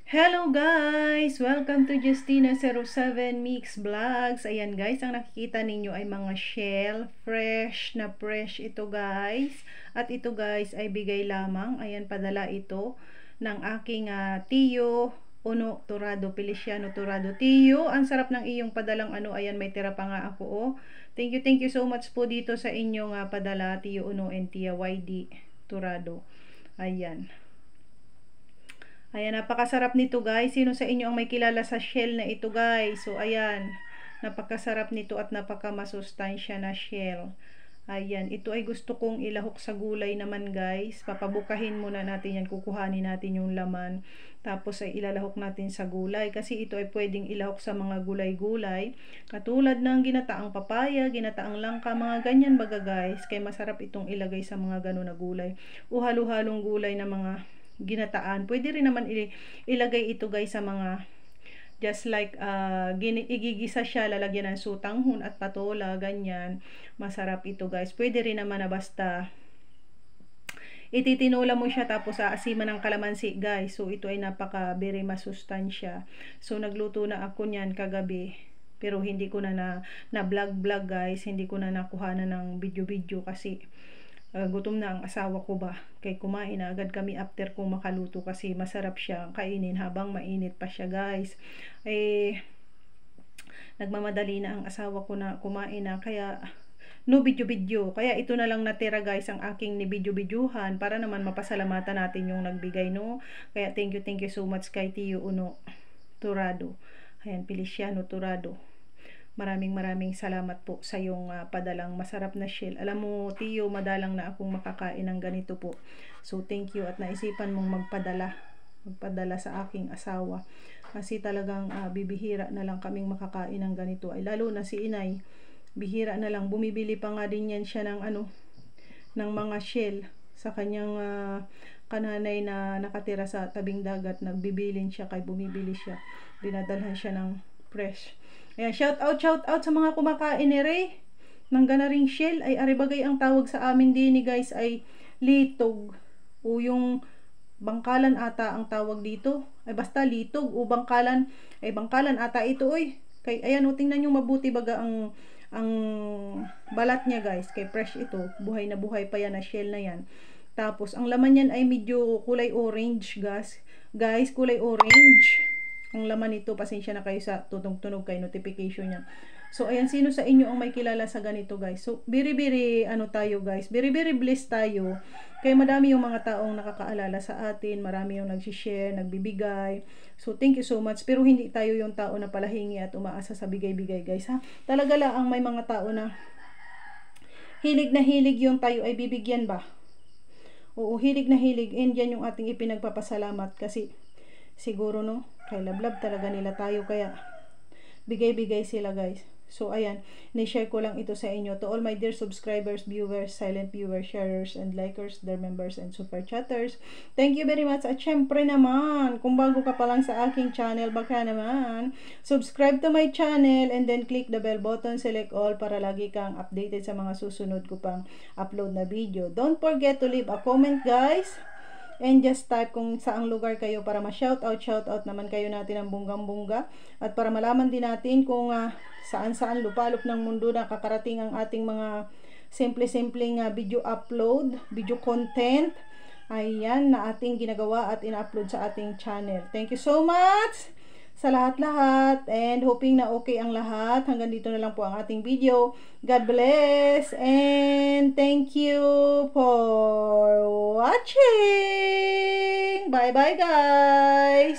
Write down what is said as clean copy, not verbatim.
Hello guys! Welcome to Justina07 Mix Vlogs. Ayan guys, ang nakikita ninyo ay mga shell. Fresh na fresh ito guys. At ito guys ay bigay lamang. Ayan, padala ito ng aking tiyo, Uno Torado, Feliciano Torado. Tiyo, ang sarap ng iyong padalang ano. Ayan, may tira pa nga ako oh. Thank you so much po dito sa inyong padala, Tiyo Uno and Tia YD Torado. Ayan. Ayan, napakasarap nito guys. Sino sa inyo ang may kilala sa shell na ito guys? So ayan, napakasarap nito at napakamasustansya na shell. Ayan, ito ay gusto kong ilahok sa gulay naman guys. Papabukahin muna natin yan, kukuhanin natin yung laman. Tapos ay ilalahok natin sa gulay. Kasi ito ay pwedeng ilahok sa mga gulay-gulay. Katulad ng ginataang papaya, ginataang langka, mga ganyan baga guys. Kaya masarap itong ilagay sa mga ganun na gulay. O halo-halong gulay na mga ginataan. Pwede rin naman ilagay ito guys sa mga just like igigisa siya, lalagyan ng sutanghon at patola, ganyan. Masarap ito guys. Pwede rin naman na basta ititinola mo siya tapos aasiman ng kalamansi guys. So ito ay napaka very masustansya. So nagluto na ako niyan kagabi. Pero hindi ko na vlog guys. Hindi ko na nakuha na ng video kasi gutom na ang asawa ko ba. Kay kumain na agad kami after kung makaluto kasi masarap siya kainin habang mainit pa siya guys. Nagmamadali na ang asawa ko na kumain na kaya no video. Kaya ito na lang natira guys ang aking ni videohan para naman mapasalamatan natin yung nagbigay no. Kaya thank you so much kay Tiyo Uno Torado. Ayan, Feliciano Torado. Maraming salamat po sa yung padalang masarap na shell. Alam mo, Tiyo, madalang na akong makakain ng ganito po. So, thank you at naisipan mong magpadala sa aking asawa. Kasi talagang bibihira na lang kaming makakain ng ganito. Ay, lalo na si Inay, bihira na lang. Bumibili pa nga din yan siya ng ng mga shell sa kanyang kananay na nakatira sa tabing dagat. Nagbibilin siya kay bumibili siya. Dinadalhan siya ng fresh. Ayan, shout out sa mga kumakain ni Ray ng ganaring shell. Ay aribagay ang tawag sa amin din ni guys ay litog o yung bangkalan ata ang tawag dito. Ay basta litog o bangkalan. Ay bangkalan ata ito oy. Kay ayan o, tingnan nyo mabuti baga ang balat niya guys. Kay fresh ito. Buhay na buhay pa yan na shell na yan. Tapos ang laman yan ay medyo kulay orange guys. Guys, kulay orange ang laman nito. Pasensya na kayo sa tunog kay notification niya. So ayan, sino sa inyo ang may kilala sa ganito guys? So very tayo guys, very blessed tayo. Kaya madami yung mga taong nakakaalala sa atin, marami yung nagsi-share, nagbibigay. So thank you so much. Pero hindi tayo yung tao na palahingi at umaasa sa bigay-bigay guys ha. Talaga lang ang may mga tao na hilig na hilig yung tayo ay bibigyan ba. Oo, hilig na hilig. And yan yung ating ipinagpapasalamat kasi siguro no, kay lablab talaga nila tayo kaya bigay-bigay sila guys. So ayan, ni-share ko lang ito sa inyo to all my dear subscribers, viewers, silent viewers, sharers, and likers, their members, and super chatters. Thank you very much. At syempre naman, kung bago ka pa lang sa aking channel, baka naman subscribe to my channel and then click the bell button, select all para lagi kang updated sa mga susunod ko pang upload na video. Don't forget to leave a comment guys. And just type kung saang lugar kayo para ma-shoutout naman kayo natin ang bunggang-bungga. At para malaman din natin kung saan-saan lupalop ng mundo na kakarating ang ating mga simple-simpleng video upload, video content. Ayan, na ating ginagawa at ina-upload sa ating channel. Thank you so much sa lahat-lahat and hoping na okay ang lahat. Hanggang dito na lang po ang ating video. God bless and thank you for watching. Bye guys.